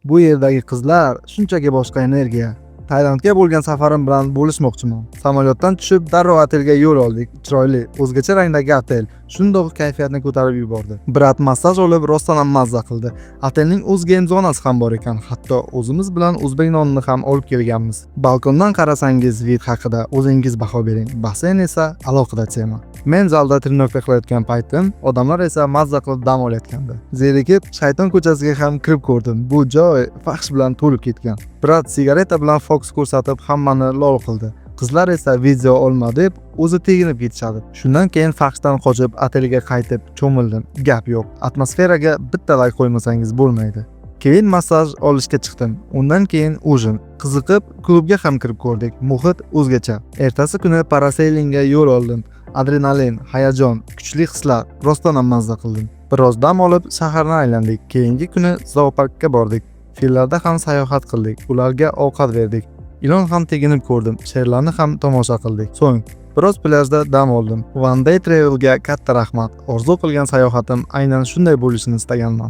Bu yerdagi qizlar shunchaki boshqa energiya. Tailandga bo'lgan safarim bilan bo'lishmoqchiman. Samolyotdan tushib darrov otelga yo'l oldik. Chiroyli, o'zgacha rangdagi otel shundoq kayfiyatni ko'tarib yubordi. Brat massaj olib rostdan ham mazza qildi. Otelning o'z game zonasi ham bor ekan. Hatto o'zimiz bilan o'zbek nonini ham olib kelganmiz. Balkondan qarasangiz vid haqida o'zingiz baho bering. Basseyn esa alohida tema. Men zalda trenirovka qilayotgan paytim, odamlar esa mazza qilib dam olayotgandi. Zerikib, shayton ko'chasiga ham kirib ko'rdim. Bu joy faxsh bilan to'lib ketgan. Brat sigareta bilan fokus ko'rsatib hammani lol qildi. Qizlar esa video olma deb o'zi teginib ketishadi. Shundan keyin faxshdan qochib otelga qaytib cho'mildim. Gap yo'q. Atmosferaga bitta like qo'ymasangiz bo'lmaydi. Keyin massaj olishga chiqdim. Undan keyin ujin. Qiziqib, klubga ham kirib ko'rdik. Muhit o'zgacha. Ertasi kuni paraseylingga yo'l oldim. Adrenalin, hayajon, kuchli hislar, rostdan ham mazza qildim. Biroz dam olib shaharni aylandik. Keyingi kuni zooparkka bordik. Fillarda ham sayohat qildik. Ularga ovqat berdik. Ilon ham teginib ko'rdim. Sherlarni ham tomosha qildik. So'ng biroz plyajda dam oldim. One Day Travel'ga katta rahmat. Orzu qilgan sayohatim aynan shunday bo'lishini istaganman.